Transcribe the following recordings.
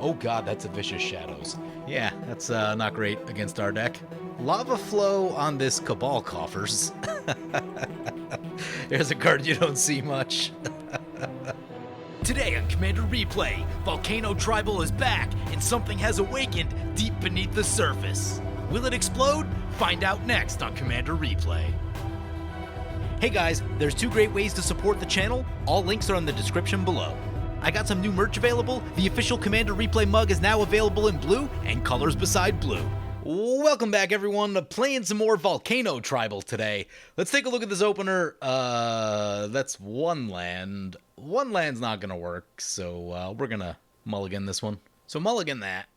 Oh god, that's a Vicious Shadows. Yeah, that's not great against our deck. Lava Flow on this Cabal Coffers. There's a card you don't see much. Today on Commander Replay, Volcano Tribal is back and something has awakened deep beneath the surface. Will it explode? Find out next on Commander Replay. Hey guys, there's two great ways to support the channel. All links are in the description below. I got some new merch available. The official Commander Replay mug is now available in blue and colors beside blue. Welcome back, everyone, to playing some more Volcano Tribal today. Let's take a look at this opener. That's one land. One land's not going to work, so we're going to mulligan this one. So mulligan that.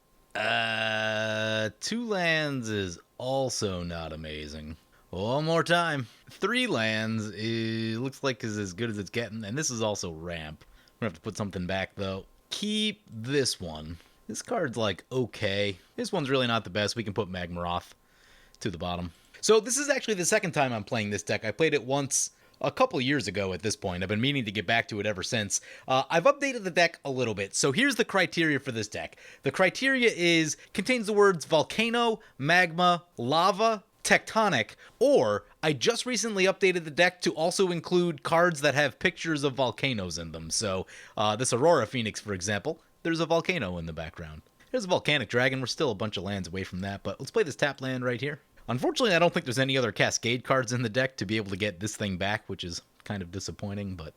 Two lands is also not amazing. One more time. Three lands, it looks like is as good as it's getting, and this is also ramp. I'm going to have to put something back, though. Keep this one. This card's, like, okay. This one's really not the best. We can put Magmaroth to the bottom. So this is actually the second time I'm playing this deck. I played it once a couple years ago at this point. I've been meaning to get back to it ever since. I've updated the deck a little bit. So here's the criteria for this deck. The criteria contains the words Volcano, Magma, Lava, Tectonic, or I just recently updated the deck to also include cards that have pictures of volcanoes in them. So this Aurora Phoenix, for example, there's a volcano in the background. There's a Volcanic Dragon. We're still a bunch of lands away from that, but let's play this tap land right here. Unfortunately, I don't think there's any other Cascade cards in the deck to be able to get this thing back, which is kind of disappointing, but,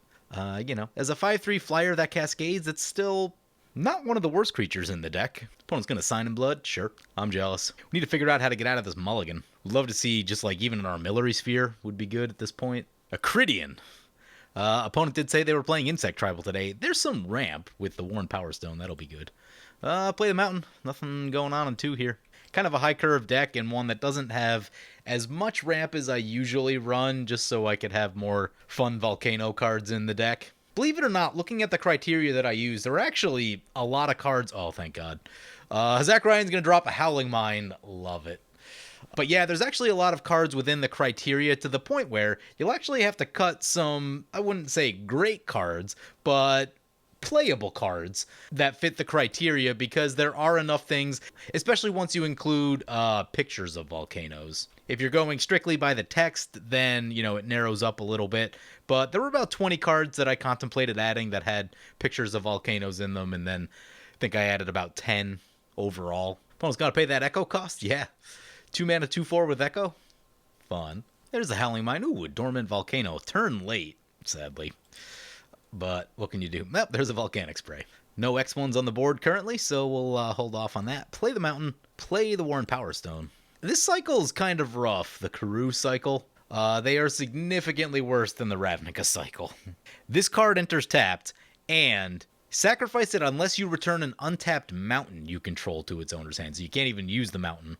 you know, as a 5/3 flyer that cascades, it's still not one of the worst creatures in the deck. Opponent's going to Sign in Blood? Sure. I'm jealous. We need to figure out how to get out of this mulligan. We'd love to see just like even an Armillary Sphere would be good at this point. Acridian. Opponent did say they were playing Insect Tribal today. There's some ramp with the Worn Power Stone. That'll be good. Play the Mountain. Nothing going on 2 here. Kind of a high curve deck and one that doesn't have as much ramp as I usually run just so I could have more fun Volcano cards in the deck. Believe it or not, looking at the criteria that I use, there are actually a lot of cards. Oh, thank God. Zach Ryan's going to drop a Howling Mine. Love it. But yeah, there's actually a lot of cards within the criteria to the point where you'll actually have to cut some, I wouldn't say great cards, but playable cards that fit the criteria because there are enough things, especially once you include pictures of volcanoes. If you're going strictly by the text, then, you know, it narrows up a little bit. But there were about 20 cards that I contemplated adding that had pictures of volcanoes in them, and then I think I added about 10 overall. Opponent's got to pay that Echo cost? Yeah. 2 mana, 2/4 with Echo? Fun. There's a Howling Mine. Ooh, a Dormant Volcano. Turn late, sadly. But what can you do? Well, there's a Volcanic Spray. No X1s on the board currently, so we'll hold off on that. Play the Mountain. Play the Worn Power Stone. This cycle is kind of rough, the Karoo cycle. They are significantly worse than the Ravnica cycle. This card enters tapped, and sacrifice it unless you return an untapped mountain you control to its owner's hand. So you can't even use the mountain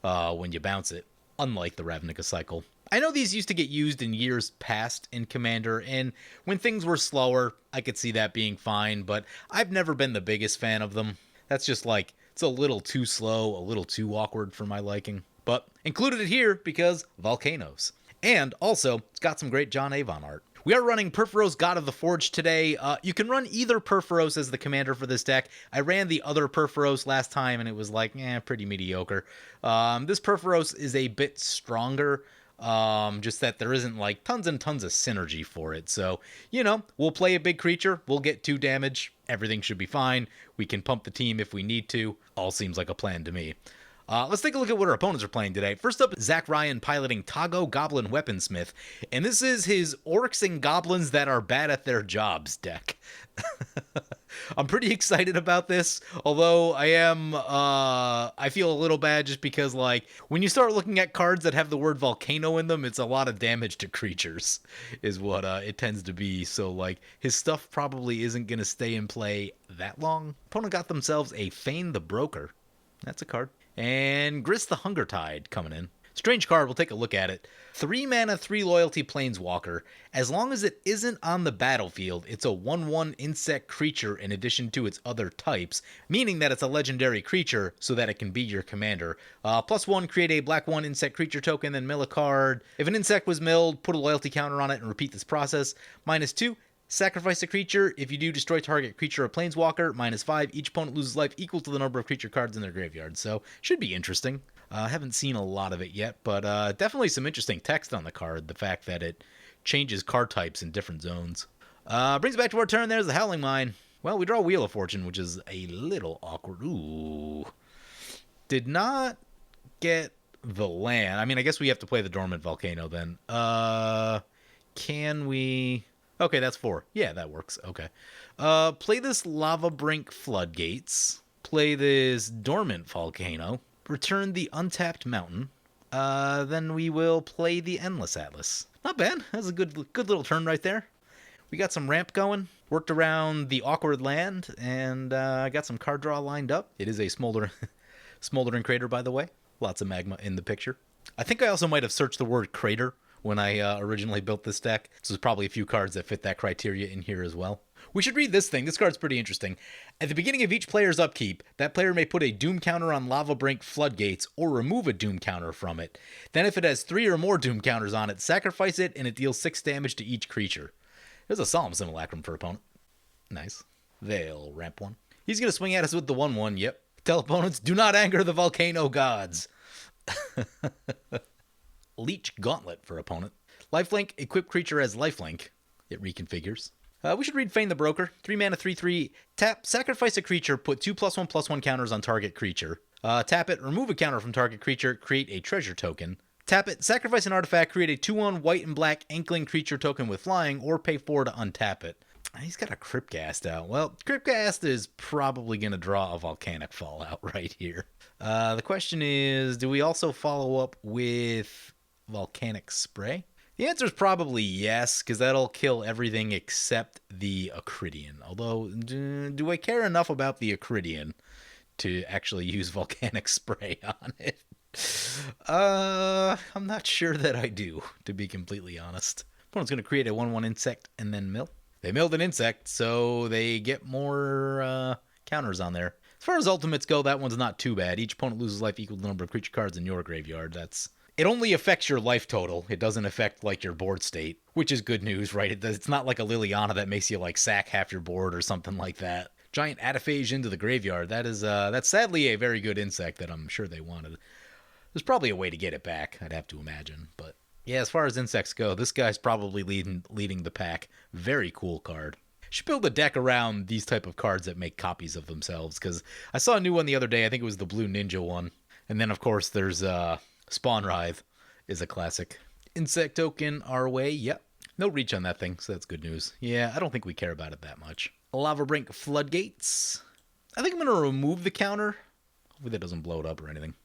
when you bounce it, unlike the Ravnica cycle. I know these used to get used in years past in Commander, and when things were slower, I could see that being fine, but I've never been the biggest fan of them. That's just like, it's a little too slow, a little too awkward for my liking. But included it here because volcanoes. And also, it's got some great John Avon art. We are running Purphoros, God of the Forge today. You can run either Purphoros as the commander for this deck. I ran the other Purphoros last time, and it was like, pretty mediocre. This Purphoros is a bit stronger. Just that there isn't like tons and tons of synergy for it. So, you know, we'll play a big creature. We'll get 2 damage. Everything should be fine. We can pump the team if we need to. All seems like a plan to me. Let's take a look at what our opponents are playing today. First up, Zach Ryan piloting Toggo, Goblin Weaponsmith. And this is his Orcs and Goblins that are bad at their jobs deck. I'm pretty excited about this, although I feel a little bad just because, like, when you start looking at cards that have the word volcano in them, it's a lot of damage to creatures, is what it tends to be. So, like, his stuff probably isn't going to stay in play that long. Opponent got themselves a Fain the Broker. That's a card. And Grist the Hunger Tide coming in. Strange card, we'll take a look at it. 3 mana, 3 loyalty Planeswalker. As long as it isn't on the battlefield, it's a 1/1 insect creature in addition to its other types, meaning that it's a legendary creature so that it can be your commander. +1, create a black 1 insect creature token, then mill a card. If an insect was milled, put a loyalty counter on it and repeat this process. -2, Sacrifice a creature. If you do, destroy target creature or planeswalker. -5. Each opponent loses life equal to the number of creature cards in their graveyard. So, should be interesting. I haven't seen a lot of it yet, but definitely some interesting text on the card. The fact that it changes card types in different zones. Brings back to our turn. There's the Howling Mine. Well, we draw Wheel of Fortune, which is a little awkward. Ooh. Did not get the land. I mean, I guess we have to play the Dormant Volcano then. Can we... Okay, that's 4. Yeah, that works. Okay. Play this Lava Brink Floodgates. Play this Dormant Volcano. Return the Untapped Mountain. Then we will play the Endless Atlas. Not bad. That's a good little turn right there. We got some ramp going. Worked around the awkward land, and got some card draw lined up. It is a smoldering crater, by the way. Lots of magma in the picture. I think I also might have searched the word crater when I originally built this deck. So there's probably a few cards that fit that criteria in here as well. We should read this thing. This card's pretty interesting. At the beginning of each player's upkeep, that player may put a Doom counter on Lava Brink Floodgates or remove a Doom counter from it. Then if it has 3 or more Doom counters on it, sacrifice it and it deals 6 damage to each creature. There's a Solemn Simulacrum for opponent. Nice. They'll ramp 1. He's going to swing at us with the 1/1. Yep. Tell opponents, do not anger the Volcano gods. Leech Gauntlet for opponent. Lifelink, equip creature as lifelink. It reconfigures. We should read Fain the Broker. 3 mana, 3/3. Tap, sacrifice a creature, put 2 +1/+1 counters on target creature. Tap it, remove a counter from target creature, create a treasure token. Tap it, sacrifice an artifact, create a 2/1 white and black Inkling creature token with flying, or pay 4 to untap it. He's got a Cryptghast out. Well, Cryptghast is probably going to draw a Volcanic Fallout right here. The question is, do we also follow up with Volcanic Spray? The answer is probably yes, because that'll kill everything except the Acridian. Although, do I care enough about the Acridian to actually use Volcanic Spray on it? I'm not sure that I do, to be completely honest. Opponent's going to create a 1/1 insect and then mill. They milled an insect, so they get more counters on there. As far as ultimates go, that one's not too bad. Each opponent loses life equal to the number of creature cards in your graveyard. It only affects your life total. It doesn't affect, like, your board state, which is good news, right? It's not like a Liliana that makes you, like, sack half your board or something like that. Giant Ataphage into the graveyard. That's sadly a very good insect that I'm sure they wanted. There's probably a way to get it back, I'd have to imagine, but... Yeah, as far as insects go, this guy's probably leading the pack. Very cool card. Should build a deck around these type of cards that make copies of themselves, because I saw a new one the other day. I think it was the Blue Ninja one. And then, of course, there's Spawn Writhe is a classic. Insect token our way, yep. No reach on that thing, so that's good news. Yeah, I don't think we care about it that much. Lava Brink Floodgates. I think I'm going to remove the counter. Hopefully that doesn't blow it up or anything.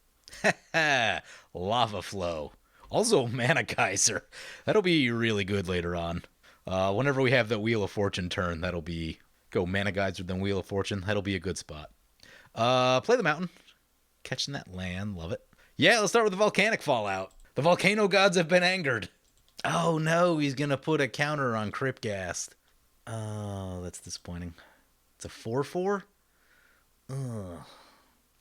Lava Flow. Also, Mana Geyser. That'll be really good later on. Whenever we have the Wheel of Fortune turn, that'll be... Go Mana Geyser, then Wheel of Fortune. That'll be a good spot. Play the Mountain. Catching that land. Love it. Yeah, let's start with the Volcanic Fallout. The Volcano gods have been angered. Oh, no. He's going to put a counter on Cryptghast. Oh, that's disappointing. It's a 4/4? Ugh.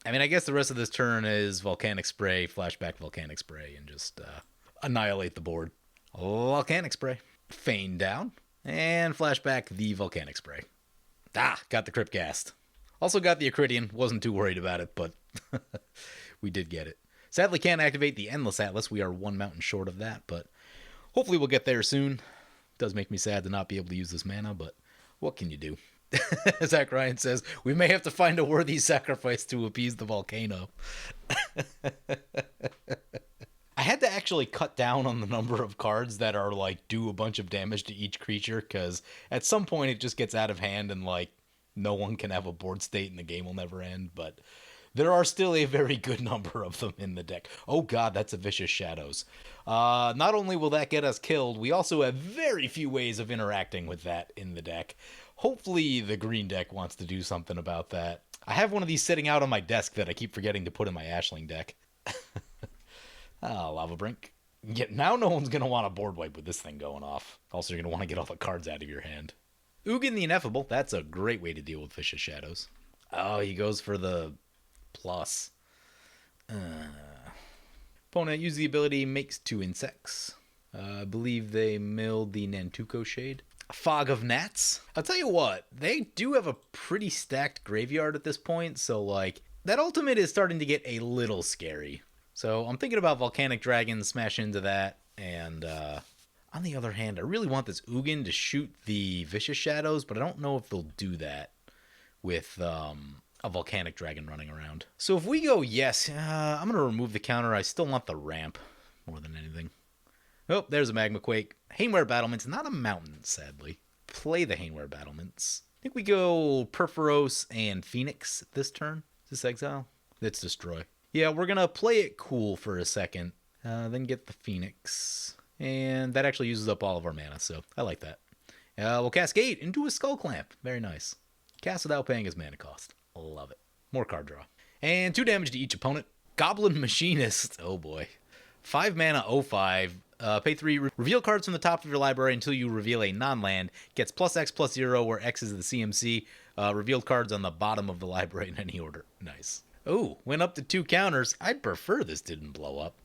I mean, I guess the rest of this turn is Volcanic Spray, flashback Volcanic Spray, and just annihilate the board. Volcanic Spray. Fain down. And flashback the Volcanic Spray. Got the Cryptghast. Also got the Acridian. Wasn't too worried about it, but we did get it. Sadly can't activate the Endless Atlas. We are 1 mountain short of that, but hopefully we'll get there soon. Does make me sad to not be able to use this mana, but what can you do? Zach Ryan says, we may have to find a worthy sacrifice to appease the volcano. I had to actually cut down on the number of cards that are, like, do a bunch of damage to each creature, because at some point it just gets out of hand and, like, no one can have a board state and the game will never end, but there are still a very good number of them in the deck. Oh god, that's a Vicious Shadows. Not only will that get us killed, we also have very few ways of interacting with that in the deck. Hopefully the green deck wants to do something about that. I have one of these sitting out on my desk that I keep forgetting to put in my Ashling deck. Lava Brink. Yeah, now no one's going to want a board wipe with this thing going off. Also, you're going to want to get all the cards out of your hand. Ugin the Ineffable. That's a great way to deal with Vicious Shadows. Oh, he goes for the plus. Opponent uses the ability, makes 2 insects. I believe they milled the Nantuko Shade. Fog of Gnats. I'll tell you what, they do have a pretty stacked graveyard at this point, so like that ultimate is starting to get a little scary. So I'm thinking about Volcanic Dragon, smash into that, and on the other hand, I really want this Ugin to shoot the Vicious Shadows, but I don't know if they'll do that with a Volcanic Dragon running around. So if we go yes, I'm going to remove the counter. I still want the ramp more than anything. Oh, there's a Magma Quake. Hainware Battlements, not a mountain, sadly. Play the Hainware Battlements. I think we go Perforos and Phoenix this turn. Is this Exile? It's Destroy. Yeah, we're going to play it cool for a second, then get the Phoenix. And that actually uses up all of our mana, so I like that. We'll Cascade into a Skull Clamp. Very nice. Cast without paying his mana cost. Love it. More card draw. And 2 damage to each opponent. Goblin Machinist. Oh boy. 5 mana, 0/5. Pay 3. Reveal cards from the top of your library until you reveal a non-land. Gets +X/+0, where X is the CMC. Revealed cards on the bottom of the library in any order. Nice. Oh, went up to 2 counters. I'd prefer this didn't blow up.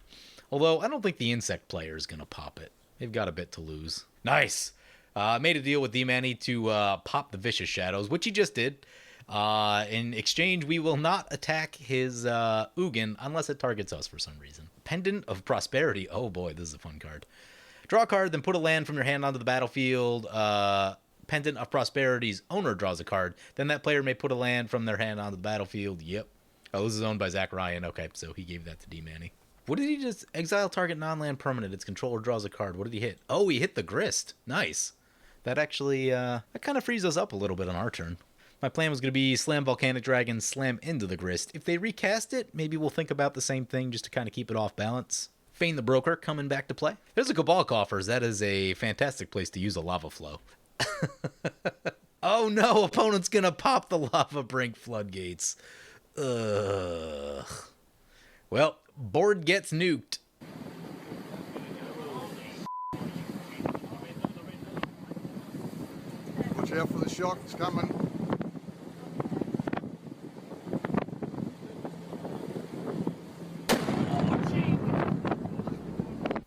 Although, I don't think the insect player is going to pop it. They've got a bit to lose. Nice. Made a deal with D-Manny to pop the Vicious Shadows, which he just did. In exchange, we will not attack his Ugin unless it targets us for some reason. Pendant of Prosperity. Oh boy, this is a fun card. Draw a card, then put a land from your hand onto the battlefield. Pendant of Prosperity's owner draws a card. Then that player may put a land from their hand onto the battlefield. Yep. Oh, this is owned by Zach Ryan. Okay, so he gave that to D-Manny. What did he just... Exile target non-land permanent. Its controller draws a card. What did he hit? Oh, he hit the Grist. Nice. That actually... that kind of frees us up a little bit on our turn. My plan was going to be slam Volcanic Dragon, slam into the Grist. If they recast it, maybe we'll think about the same thing just to kind of keep it off balance. Feign the Broker coming back to play. There's a Cabal Coffers. That is a fantastic place to use a Lava Flow. Oh no, opponent's going to pop the Lava Brink Floodgates. Ugh. Well, board gets nuked. Watch out for the shock, it's coming.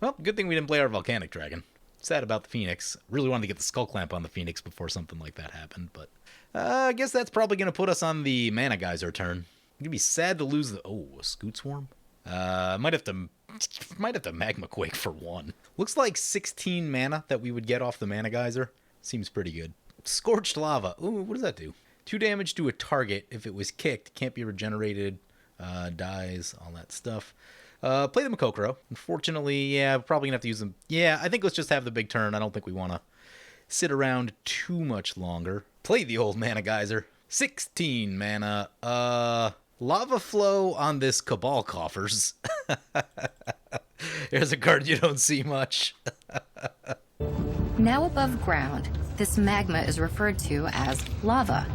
Well, good thing we didn't play our Volcanic Dragon. Sad about the Phoenix. Really wanted to get the Skull Clamp on the Phoenix before something like that happened, but I guess that's probably going to put us on the Mana Geyser turn. It'd be sad to lose the... Oh, a Scoot Swarm? Might have to Magma Quake for 1. Looks like 16 mana that we would get off the Mana Geyser. Seems pretty good. Scorched Lava. Ooh, what does that do? 2 damage to a target if it was kicked. Can't be regenerated. Dies, all that stuff. Play the Makokoro. Unfortunately, yeah, probably gonna have to use them. Yeah, I think let's just have the big turn. I don't think we want to sit around too much longer. Play the old Mana Geyser. 16 mana. Lava Flow on this Cabal Coffers. There's a card you don't see much. Now above ground, this magma is referred to as lava,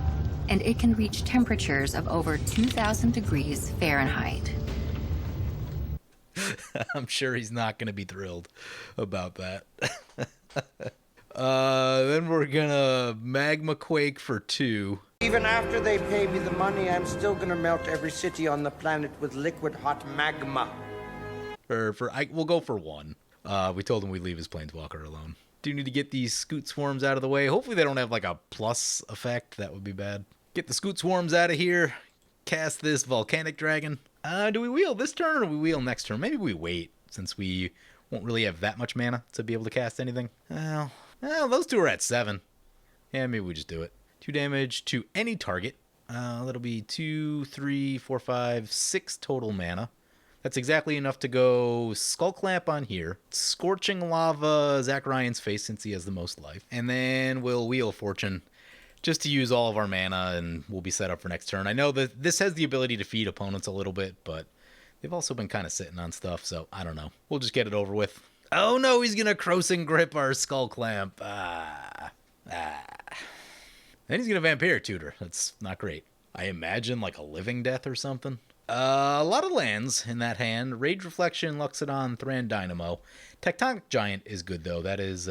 and it can reach temperatures of over 2,000 degrees Fahrenheit. I'm sure he's not going to be thrilled about that. Then we're going to Magma Quake for 2. Even after they pay me the money, I'm still gonna melt every city on the planet with liquid hot magma. We'll go for 1. We told him we'd leave his Planeswalker alone. Do need to get these Scoot Swarms out of the way. Hopefully they don't have like a plus effect. That would be bad. Get the Scoot Swarms out of here. Cast this Volcanic Dragon. Do we wheel this turn or do we wheel next turn? Maybe we wait, since we won't really have that much mana to be able to cast anything. Well, those 2 are at 7. Yeah, maybe we just do it. 2 damage to any target. That'll be 2, 3, 4, 5, 6 total mana. That's exactly enough to go Skull Clamp on here. Scorching Lava, Zach Ryan's face since he has the most life. And then we'll Wheel of Fortune just to use all of our mana and we'll be set up for next turn. I know that this has the ability to feed opponents a little bit, but they've also been kind of sitting on stuff, so I don't know. We'll just get it over with. Oh no, he's going to Crossing Grip our Skull Clamp. Then he's going to Vampiric Tutor. That's not great. I imagine like a Living Death or something. A lot of lands in that hand. Rage Reflection, Luxodon, Thran Dynamo. Tectonic Giant is good, though. That is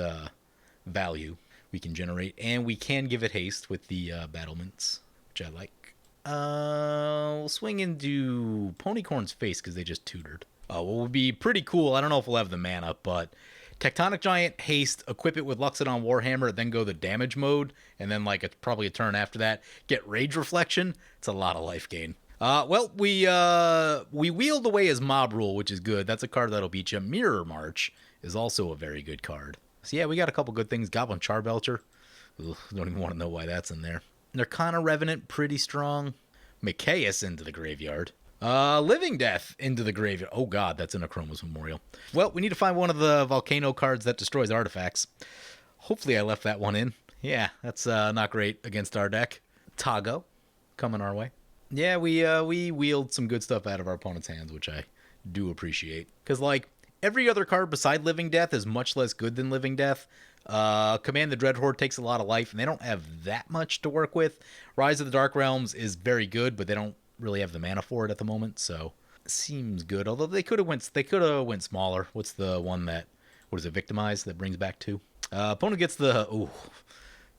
value we can generate. And we can give it haste with the battlements, which I like. We'll swing into Ponycorn's Face because they just tutored. What would be pretty cool, I don't know if we'll have the mana, but Tectonic Giant, haste, equip it with Luxodon Warhammer, then go the damage mode, and then like probably a turn after that, get Rage Reflection. It's a lot of life gain. Well, we wheeled away his Mob Rule, which is good. That's a card that'll beat you. Mirror March is also a very good card. So yeah, we got a couple good things. Goblin Charbelcher. Ugh, don't even want to know why that's in there. Narcana Revenant, pretty strong. Micaeus into the graveyard. Living Death into the graveyard. Oh god, that's in a Chroma's Memorial. Well, we need to find one of the Volcano cards that destroys artifacts. Hopefully I left that one in. Yeah, that's not great against our deck. Toggo, coming our way. Yeah, we wheeled some good stuff out of our opponent's hands, which I do appreciate. Because, like, every other card beside Living Death is much less good than Living Death. Command the Dreadhorde takes a lot of life, and they don't have that much to work with. Rise of the Dark Realms is very good, but they don't really have the mana for it at the moment, so it seems good. Although they could have went smaller. What's the one that, what is it, Victimize, that brings back 2? Opponent gets the, ooh,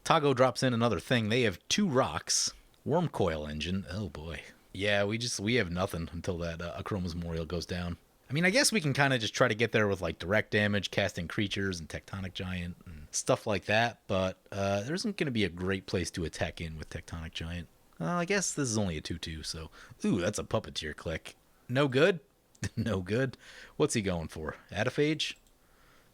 Toggo drops in another thing. They have 2 rocks. Worm Coil Engine. Oh boy. Yeah, we have nothing until that Chroma's Memorial goes down. I mean, I guess we can kind of just try to get there with like direct damage, casting creatures, and Tectonic Giant and stuff like that. But there isn't going to be a great place to attack in with Tectonic Giant. I guess this is only a 2/2, so ooh, that's a Puppeteer click. No good. No good. What's he going for? Adaphage?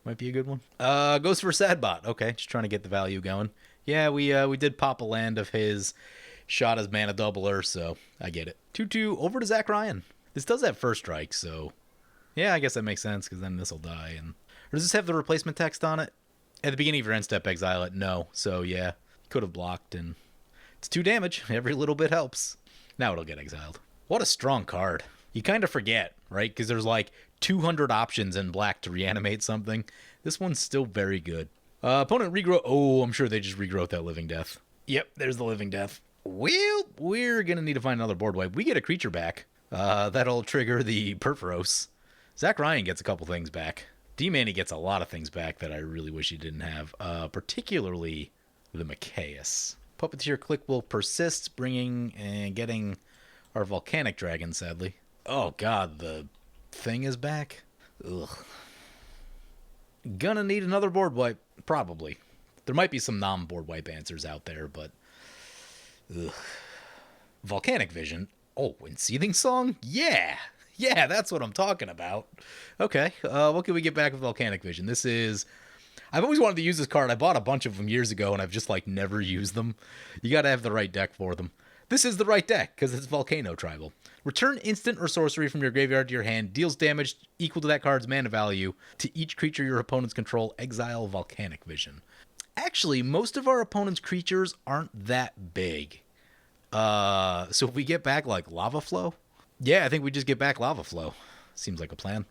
Might be a good one. Goes for Sadbot. Okay, just trying to get the value going. Yeah, we did pop a land of his. Shot as mana doubler, so I get it. 2/2 over to Zach Ryan. This does have first strike, so yeah, I guess that makes sense because then this will die. And or does this have the replacement text on it? At the beginning of your end step, exile it. No, so yeah, could have blocked, and it's 2 damage. Every little bit helps. Now it'll get exiled. What a strong card. You kind of forget, right? Because there's like 200 options in black to reanimate something. This one's still very good. Opponent regrow. Oh, I'm sure they just regrowth that Living Death. Yep, there's the Living Death. Well, we're going to need to find another board wipe. We get a creature back. That'll trigger the Perforos. Zach Ryan gets a couple things back. D-Manny gets a lot of things back that I really wish he didn't have, particularly the Micaeus. Puppeteer click will persist, bringing and getting our Volcanic Dragon, sadly. Oh god, the thing is back? Ugh. Gonna need another board wipe, probably. There might be some non-board wipe answers out there, but... Ugh. Volcanic Vision. Oh, and Seething Song? Yeah! Yeah, that's what I'm talking about. Okay, what can we get back with Volcanic Vision? This is... I've always wanted to use this card. I bought a bunch of them years ago, and I've just, like, never used them. You gotta have the right deck for them. This is the right deck, because it's Volcano Tribal. Return instant or sorcery from your graveyard to your hand. Deals damage equal to that card's mana value. To each creature your opponents control, exile Volcanic Vision. Actually, most of our opponent's creatures aren't that big. So if we get back, like, Lava Flow? Yeah, I think we just get back Lava Flow. Seems like a plan.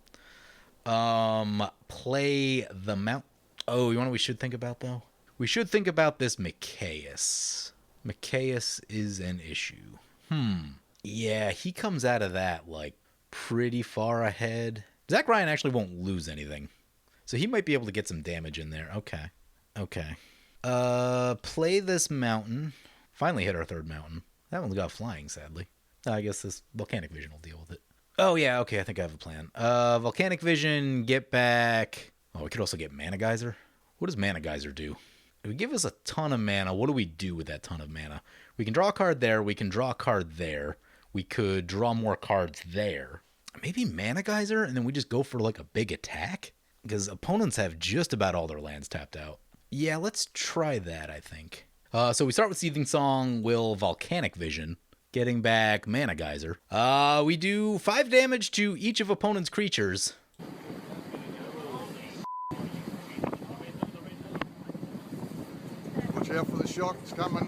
Play the Mount... Oh, you know what we should think about, though? We should think about this Micaeus. Micaeus is an issue. Yeah, he comes out of that, like, pretty far ahead. Zach Ryan actually won't lose anything. So he might be able to get some damage in there. Okay. Play this mountain. Finally hit our 3rd mountain. That one's got flying, sadly. I guess this Volcanic Vision will deal with it. Oh, yeah, okay, I think I have a plan. Volcanic Vision, get back... Oh, we could also get Mana Geyser. What does Mana Geyser do? If we give us a ton of mana, what do we do with that ton of mana? We can draw a card there, we can draw a card there. We could draw more cards there. Maybe Mana Geyser, and then we just go for, like, a big attack? Because opponents have just about all their lands tapped out. Yeah, let's try that, I think. So we start with Seething Song, will Volcanic Vision, getting back Mana Geyser. We do 5 damage to each of opponent's creatures. Watch out for the shock, it's coming.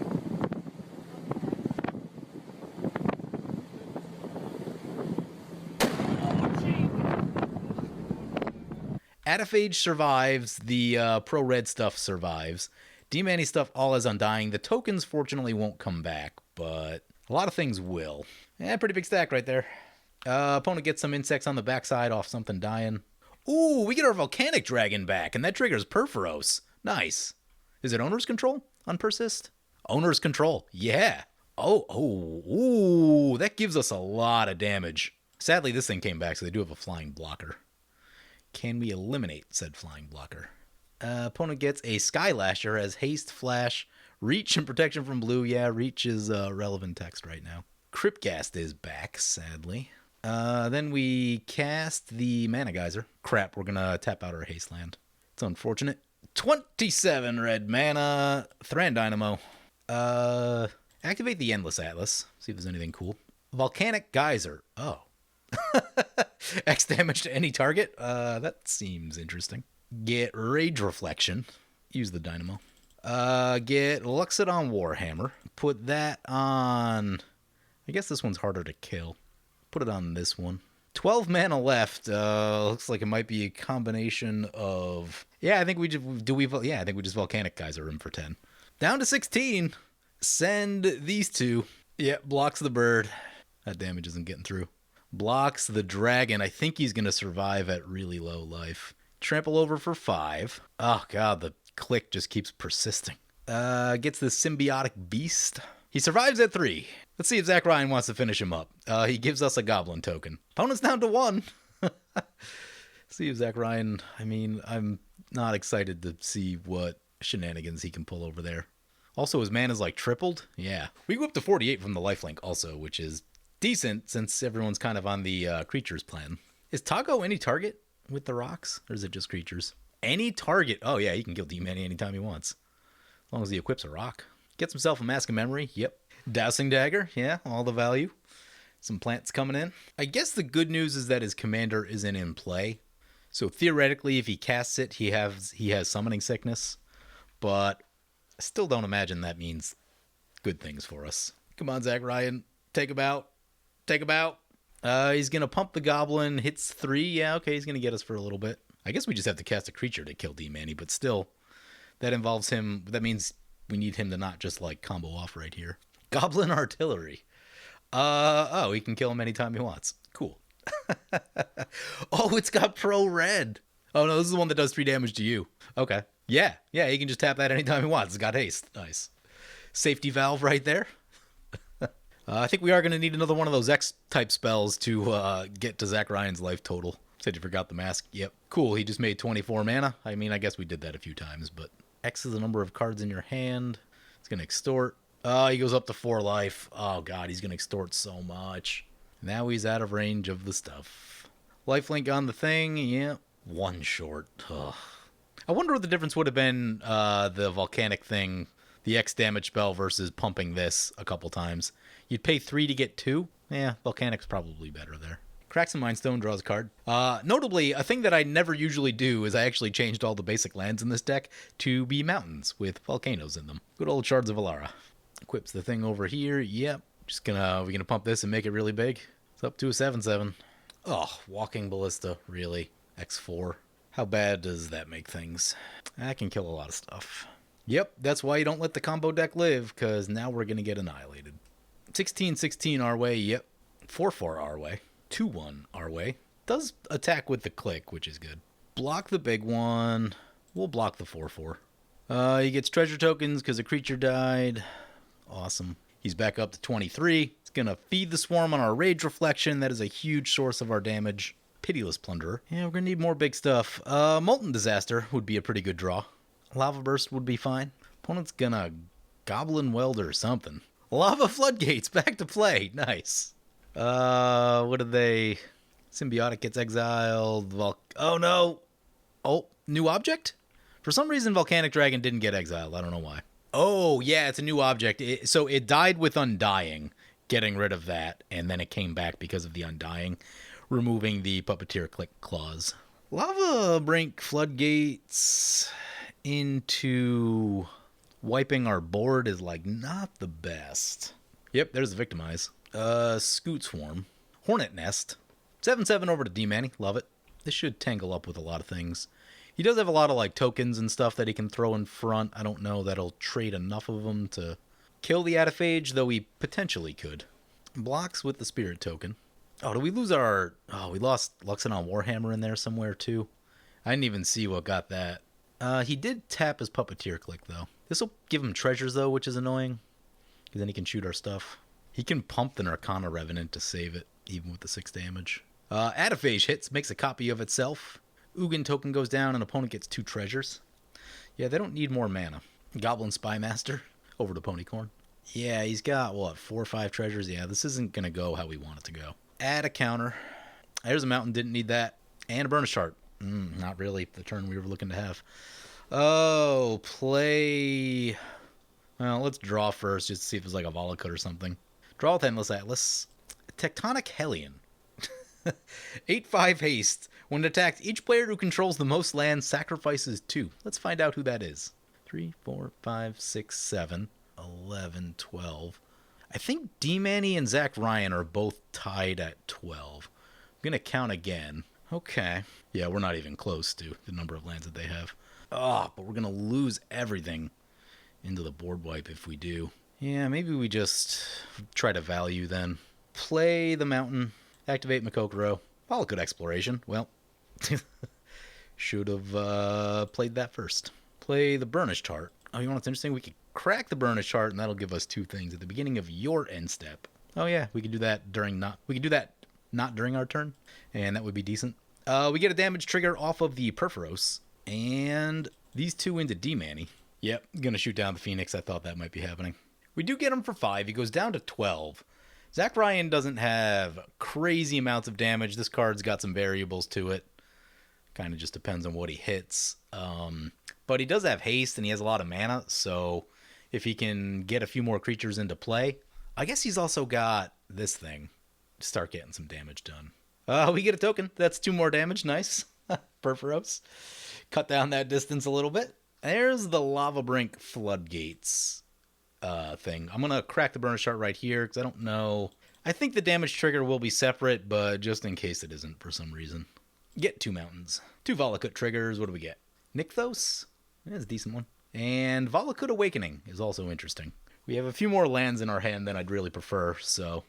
Adaphage survives, the pro-red stuff survives. D-Manny stuff all is undying. The tokens, fortunately, won't come back, but a lot of things will. Yeah, pretty big stack right there. Opponent gets some insects on the backside off something dying. Ooh, we get our Volcanic Dragon back, and that triggers Perforos. Nice. Is it Owner's Control on Persist? Owner's Control, yeah. Ooh, that gives us a lot of damage. Sadly, this thing came back, so they do have a flying blocker. Can we eliminate said flying blocker? Opponent gets a Skylasher, has haste, flash, reach, and protection from blue. Yeah, reach is relevant text right now. Cryptghast is back, sadly. Then we cast the Mana Geyser. Crap, we're gonna tap out our haste land. It's unfortunate. 27 red mana. Thran Dynamo. Activate the Endless Atlas. See if there's anything cool. Volcanic Geyser. Oh. X damage to any target. That seems interesting. Get Rage Reflection. Use the Dynamo. Get Luxodon Warhammer. Put that on... I guess this one's harder to kill. Put it on this one. 12 mana left. Looks like it might be a combination of... Yeah, I think we just... I think we just Volcanic Geyser him for 10. Down to 16. Send these two. Yep, blocks the bird. That damage isn't getting through. Blocks the dragon. I think he's going to survive at really low life. Trample over for 5. Oh, God, the click just keeps persisting. Gets the Symbiotic Beast. He survives at 3. Let's see if Zach Ryan wants to finish him up. He gives us a Goblin token. Opponent's down to 1. See if Zach Ryan... I mean, I'm not excited to see what shenanigans he can pull over there. Also, his mana's like tripled. Yeah. We go up to 48 from the lifelink also, which is decent since everyone's kind of on the creatures plan. Is Toggo any target with the rocks? Or is it just creatures? Any target. Oh, yeah, he can kill D-Many anytime he wants. As long as he equips a rock. Gets himself a Mask of Memory. Yep. Dowsing Dagger. Yeah, all the value. Some plants coming in. I guess the good news is that his commander isn't in play. So theoretically, if he casts it, he has Summoning Sickness. But I still don't imagine that means good things for us. Come on, Zach Ryan. Take him out. Take him out. He's going to pump the Goblin. Hits 3. Yeah, okay, he's going to get us for a little bit. I guess we just have to cast a creature to kill D-Many, but still, that involves him. That means we need him to not just, like, combo off right here. Goblin Artillery. Oh, he can kill him anytime he wants. Cool. Oh, it's got Pro Red. Oh, no, this is the one that does 3 damage to you. Okay. Yeah, he can just tap that anytime he wants. It's got haste. Nice. Safety valve right there. I think we are going to need another one of those X-type spells to get to Zach Ryan's life total. Said you forgot the mask. Yep. Cool, he just made 24 mana. I mean, I guess we did that a few times, but X is the number of cards in your hand. It's going to extort. He goes up to 4 life. Oh, God, he's going to extort so much. Now he's out of range of the stuff. Lifelink on the thing. Yep. 1 short. Ugh. I wonder what the difference would have been, the volcanic thing, the X damage spell versus pumping this a couple times. You'd pay 3 to get 2? Yeah, volcanic's probably better there. Cracks and Mindstone draws a card. Notably, a thing that I never usually do is I actually changed all the basic lands in this deck to be mountains with volcanoes in them. Good old Shards of Alara. Equips the thing over here. Yep. We're gonna pump this and make it really big. It's up to a 7/7. Oh, Walking Ballista, really? X4. How bad does that make things? That can kill a lot of stuff. Yep, that's why you don't let the combo deck live, because now we're going to get annihilated. 16/16 our way, yep. 4/4 our way. 2/1 our way. Does attack with the click, which is good. Block the big one. We'll block the 4/4. He gets treasure tokens because a creature died. Awesome. He's back up to 23. It's going to feed the swarm on our Rage Reflection. That is a huge source of our damage. Pitiless Plunderer. Yeah, we're going to need more big stuff. Molten Disaster would be a pretty good draw. Lava Burst would be fine. Opponent's going to Goblin Welder or something. Lava Floodgates back to play. Nice. What did they... Symbiotic gets exiled. Oh, no. Oh, new object? For some reason, Volcanic Dragon didn't get exiled. I don't know why. Oh, yeah, it's a new object. So it died with Undying, getting rid of that, and then it came back because of the Undying, removing the Puppeteer Click clause. Lava Brink Floodgates into wiping our board is, like, not the best. Yep, there's the Victimize. Scoot Swarm. Hornet Nest. 7/7 over to D-Many. Love it. This should tangle up with a lot of things. He does have a lot of, like, tokens and stuff that he can throw in front. I don't know that'll trade enough of them to kill the Ataphage, though he potentially could. Blocks with the Spirit token. Oh, did we lose our... Oh, we lost Luxodon Warhammer in there somewhere, too. I didn't even see what got that. He did tap his Puppeteer Click, though. This will give him treasures, though, which is annoying. Because then he can shoot our stuff. He can pump the Narcana Revenant to save it, even with the 6 damage. Ataphage hits, makes a copy of itself. Ugin token goes down and opponent gets 2 treasures. Yeah, they don't need more mana. Goblin Spymaster over to Ponycorn. Yeah, he's got, what, 4 or 5 treasures? Yeah, this isn't going to go how we want it to go. Add a counter. There's a mountain, didn't need that. And a Burnish Heart. Not really the turn we were looking to have. Oh, play... Well, let's draw first, just to see if it's like a Volcano or something. Draw with Endless Atlas. Tectonic Hellion. 8/5 haste. When attacked, each player who controls the most land sacrifices 2. Let's find out who that is. 3, 4, 5, 6, 7, 11, 12. I think D-Manny and Zach Ryan are both tied at 12. I'm going to count again. Okay. Yeah, we're not even close to the number of lands that they have. Oh, but we're going to lose everything into the board wipe if we do. Yeah, maybe we just try to value then. Play the mountain. Activate Makokoro. Volcano Exploration. Well, should have played that first. Play the Burnished Heart. Oh, you know what's interesting? We could crack the Burnished Heart, and that'll give us 2 things at the beginning of your end step. Oh yeah, we could do that not during our turn, and that would be decent. We get a damage trigger off of the Perforos, and these 2 into D-Manny. Yep, gonna shoot down the Phoenix. I thought that might be happening. We do get him for 5. He goes down to 12. Zach Ryan doesn't have crazy amounts of damage. This card's got some variables to it. Kind of just depends on what he hits. But he does have haste, and he has a lot of mana, so if he can get a few more creatures into play. I guess he's also got this thing to start getting some damage done. We get a token. That's 2 more damage. Nice. Perforos. Cut down that distance a little bit. There's the Lava Brink Floodgates thing. I'm going to crack the Burnish Heart right here because I don't know. I think the damage trigger will be separate, but just in case it isn't for some reason. Get 2 mountains. 2 Volcano triggers. What do we get? Nykthos? That's a decent one. And Volcano Awakening is also interesting. We have a few more lands in our hand than I'd really prefer, so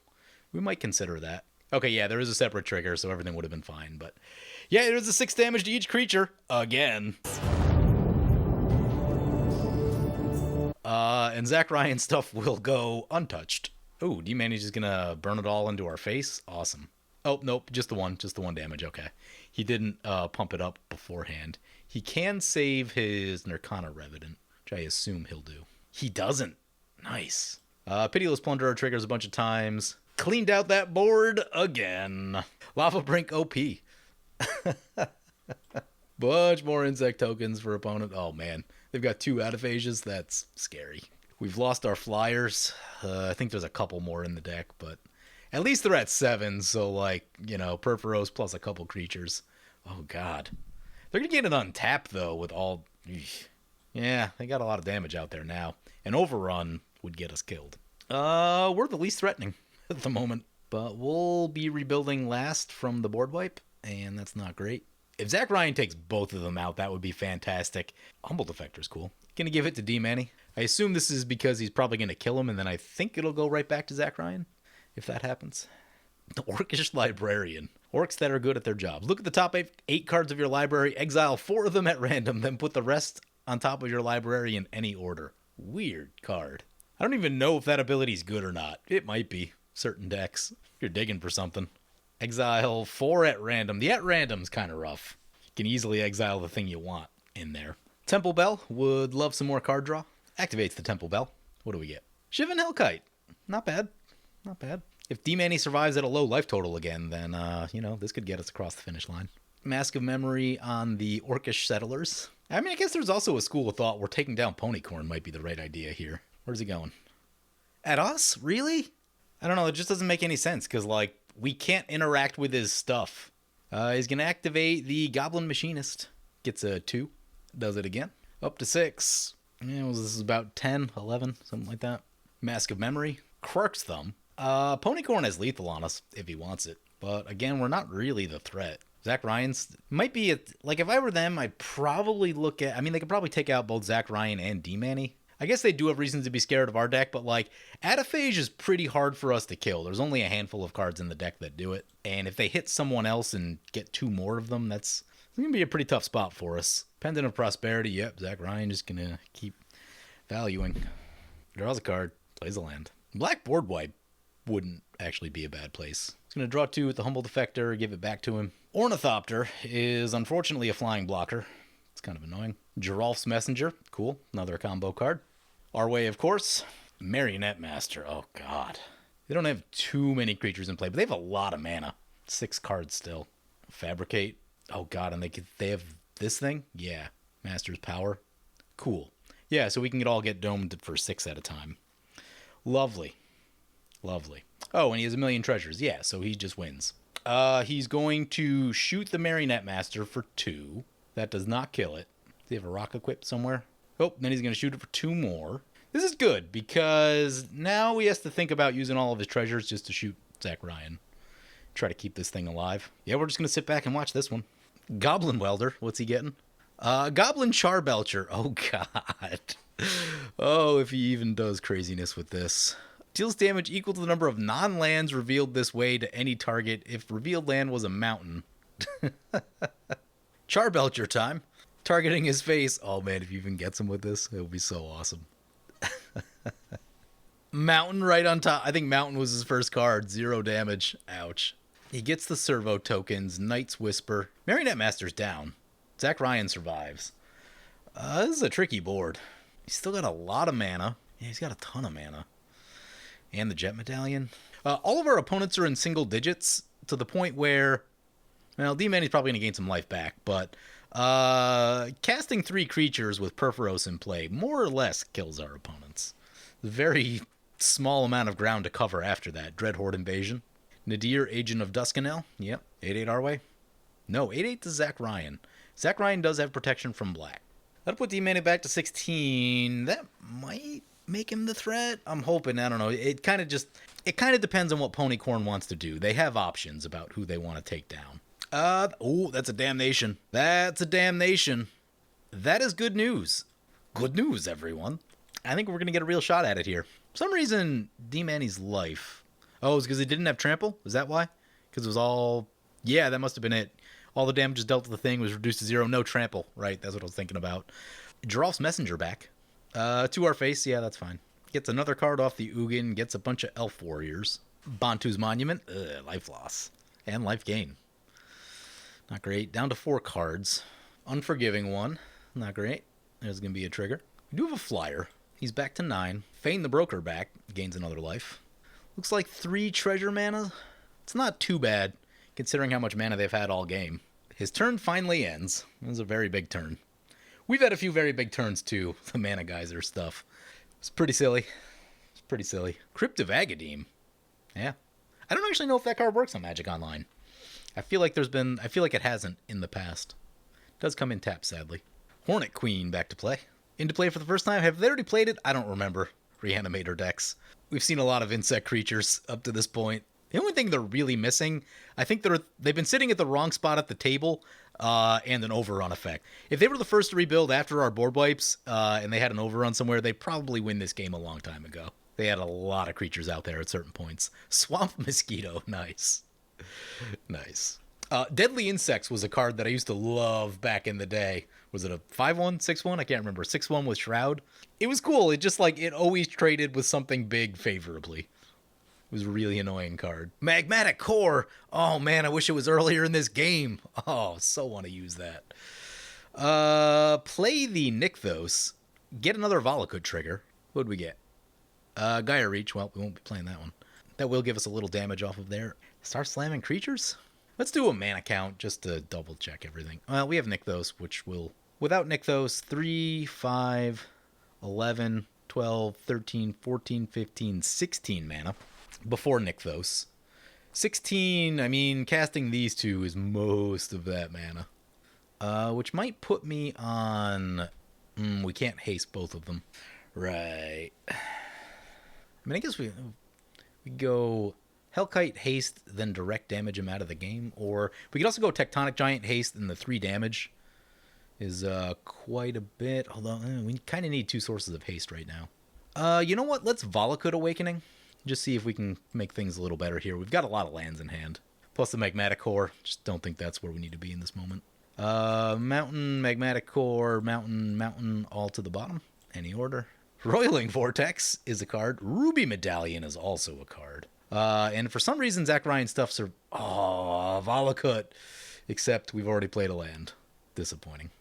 we might consider that. Okay, yeah, there is a separate trigger, so everything would have been fine, but yeah, it is a 6 damage to each creature. Again. And Zach Ryan stuff will go untouched. Oh, D-Manny's just gonna burn it all into our face? Awesome. Oh, nope, just the one damage, okay. He didn't pump it up beforehand. He can save his Nirkana Revenant, which I assume he'll do. He doesn't. Nice. Pitiless Plunderer triggers a bunch of times. Cleaned out that board again. Lava Brink OP. Bunch more insect tokens for opponent. Oh, man. They've got 2 Adaphasias. That's scary. We've lost our flyers. I think there's a couple more in the deck, but at least they're at 7, so, like, you know, Perforos plus a couple creatures. Oh, God. They're going to get it untapped, though, with all... Yeah, they got a lot of damage out there now. An overrun would get us killed. We're the least threatening at the moment, but we'll be rebuilding last from the board wipe, and that's not great. If Zach Ryan takes both of them out, that would be fantastic. Humble Defector's cool. Gonna give it to D-Manny. I assume this is because he's probably gonna kill him, and then I think it'll go right back to Zach Ryan, if that happens. The Orcish Librarian. Orcs that are good at their jobs. Look at the top 8 cards of your library, exile 4 of them at random, then put the rest on top of your library in any order. Weird card. I don't even know if that ability is good or not. It might be. Certain decks. If you're digging for something. Exile 4 at random. The at random's kind of rough. You can easily exile the thing you want in there. Temple Bell would love some more card draw. Activates the Temple Bell. What do we get? Shivan Hellkite. Not bad. Not bad. If D-Manny survives at a low life total again, then, you know, this could get us across the finish line. Mask of Memory on the Orcish Settlers. I mean, I guess there's also a school of thought where taking down Ponycorn might be the right idea here. Where's he going? At us? Really? I don't know. It just doesn't make any sense because, like, we can't interact with his stuff. He's going to activate the Goblin Machinist. Gets a 2. Does it again. Up to 6. Yeah, this is about 10, 11, something like that. Mask of Memory. Quark's Thumb. Ponycorn has lethal on us if he wants it. But, again, we're not really the threat. Zach Ryan's might be, like, if I were them, I'd probably look at, I mean, they could probably take out both Zach Ryan and D-Manny. I guess they do have reasons to be scared of our deck, but, like, Adaphage is pretty hard for us to kill. There's only a handful of cards in the deck that do it. And if they hit someone else and get 2 more of them, that's going to be a pretty tough spot for us. Pendant of Prosperity, yep, Zach Ryan is going to keep valuing. Draws a card, plays a land. Black board wipe wouldn't actually be a bad place. He's going to draw 2 with the Humble Defector, give it back to him. Ornithopter is unfortunately a flying blocker. It's kind of annoying. Giralf's Messenger, cool, another combo card. Our way, of course. Marionette Master, oh god. They don't have too many creatures in play, but they have a lot of mana. 6 cards still. Fabricate, oh god, and they have this thing? Yeah, Master's Power. Cool. Yeah, so we can all get domed for 6 at a time. Lovely. Lovely. Oh, and he has a million treasures. Yeah, so he just wins. He's going to shoot the Marionette Master for 2. That does not kill it. Does he have a rock equipped somewhere? Oh, then he's going to shoot it for 2 more. This is good, because now he has to think about using all of his treasures just to shoot Zach Ryan. Try to keep this thing alive. Yeah, we're just going to sit back and watch this one. Goblin Welder, what's he getting? Goblin Charbelcher. Oh, God. Oh, if he even does craziness with this. Deals damage equal to the number of non-lands revealed this way to any target if revealed land was a mountain. Charbelcher time. Targeting his face. Oh, man, if you even gets him with this, it would be so awesome. Mountain right on top. I think Mountain was his first card. 0 damage. Ouch. He gets the servo tokens. Knight's Whisper. Marionette Master's down. Zach Ryan survives. This is a tricky board. He's still got a lot of mana. Yeah, he's got a ton of mana. And the Jet Medallion. All of our opponents are in single digits to the point where, well, D-Manny's probably going to gain some life back, but casting 3 creatures with Perforos in play more or less kills our opponents. Very small amount of ground to cover after that. Dreadhorde Invasion. Nadir, Agent of Duskanel. Yep. 8/8 our way. No, 8/8 to Zach Ryan. Zach Ryan does have protection from black. That'll put D-Manny back to 16. That might make him the threat. I'm hoping. I don't know. It kind of depends on what Ponycorn wants to do. They have options about who they want to take down. Oh, that's a damnation. That's a damnation. That is good news. Good news, everyone. I think we're going to get a real shot at it here. For some reason, D-Manny's life. Oh, it's because he didn't have trample? Is that why? Because it was all... Yeah, that must have been it. All the damage dealt to the thing was reduced to 0. No trample. Right, that's what I was thinking about. Giralf's Messenger back. To our face. Yeah, that's fine. Gets another card off the Ugin. Gets a bunch of Elf Warriors. Bantu's Monument. Life loss. And life gain. Not great. Down to 4 cards. Unforgiving one. Not great. There's going to be a trigger. We do have a flyer. He's back to 9. Fain the Broker back. Gains another life. Looks like 3 treasure mana. It's not too bad, considering how much mana they've had all game. His turn finally ends. It was a very big turn. We've had a few very big turns, too. The Mana Geyser stuff. It's pretty silly. It's pretty silly. Crypt of Agadeem. Yeah. I don't actually know if that card works on Magic Online. I feel like it hasn't in the past. It does come in tap, sadly. Hornet Queen back to play. Into play for the first time. Have they already played it? I don't remember. Reanimator decks. We've seen a lot of insect creatures up to this point. The only thing they're really missing, I think they've been sitting at the wrong spot at the table, and an overrun effect. If they were the first to rebuild after our board wipes, and they had an overrun somewhere, they'd probably win this game a long time ago. They had a lot of creatures out there at certain points. Swamp Mosquito, nice. Nice. Deadly Insects was a card that I used to love back in the day. Was it a 5/1, 6/1? I can't remember. 6/1 with Shroud. It was cool. It just it always traded with something big favorably. It was a really annoying card. Magmatic Core. Oh man, I wish it was earlier in this game. Oh, so want to use that. Play the Nykthos. Get another Volakut trigger. What'd we get? Gaia Reach. Well, we won't be playing that one. That will give us a little damage off of there. Start slamming creatures? Let's do a mana count just to double check everything. Well, we have Nykthos, which will... Without Nykthos, 3, 5, 11, 12, 13, 14, 15, 16 mana. Before Nykthos. 16, I mean, casting these 2 is most of that mana. Which might put me on... we can't haste both of them. Right. I mean, I guess we go... Hellkite haste, then direct damage him out of the game. Or we could also go Tectonic Giant haste, and the 3 damage is quite a bit. Although, we kind of need 2 sources of haste right now. You know what? Let's Volakut Awakening. Just see if we can make things a little better here. We've got a lot of lands in hand. Plus the Magmatic Core. Just don't think that's where we need to be in this moment. Mountain, Magmatic Core, Mountain, all to the bottom. Any order. Roiling Vortex is a card. Ruby Medallion is also a card. And for some reason, Zach Ryan stuffs are... Oh, Valakut. Except we've already played a land. Disappointing.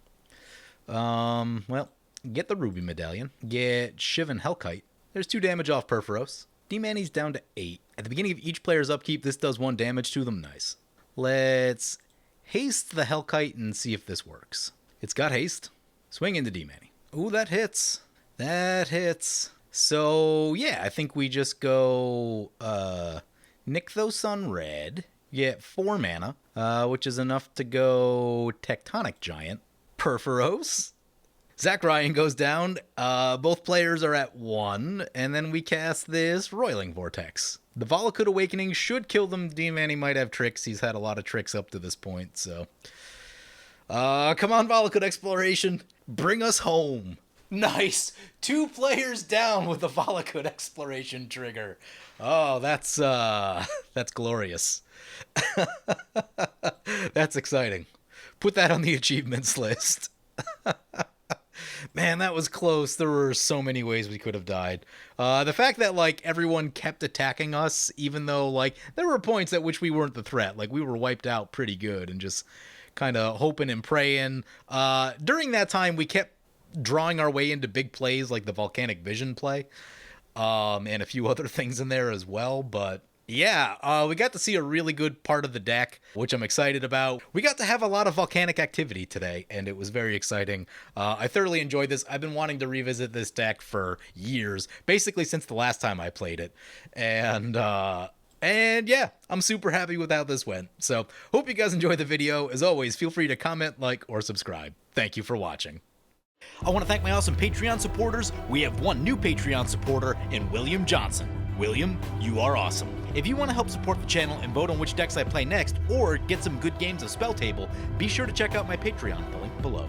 Well, get the Ruby Medallion. Get Shivan Hellkite. There's 2 damage off Perforos. D-Manny's down to 8. At the beginning of each player's upkeep, this does 1 damage to them. Nice. Let's haste the Hellkite and see if this works. It's got haste. Swing into D-Manny. Ooh, that hits. That hits. So, yeah, I think we just go Nykthos on red. Get 4 mana, which is enough to go Tectonic Giant. Perforos. Zach Ryan goes down. Both players are at 1, and then we cast this Roiling Vortex. The Valakut Awakening should kill them. D-Manny might have tricks. He's had a lot of tricks up to this point, so... come on, Valakut Exploration. Bring us home. Nice. 2 players down with the Valakut Exploration trigger. Oh, that's glorious. That's exciting. Put that on the achievements list. Man, that was close. There were so many ways we could have died. The fact that, like, everyone kept attacking us, even though, like, there were points at which we weren't the threat. Like, we were wiped out pretty good and just kind of hoping and praying. During that time, we kept drawing our way into big plays like the Volcanic Vision play, and a few other things in there as well, but... Yeah, we got to see a really good part of the deck, which I'm excited about. We got to have a lot of volcanic activity today, and it was very exciting. I thoroughly enjoyed this. I've been wanting to revisit this deck for years, basically since the last time I played it. And yeah, I'm super happy with how this went. So, hope you guys enjoyed the video. As always, feel free to comment, like, or subscribe. Thank you for watching. I want to thank my awesome Patreon supporters. We have 1 new Patreon supporter in William Johnson. William, you are awesome. If you want to help support the channel and vote on which decks I play next, or get some good games of Spell Table, be sure to check out my Patreon, the link below.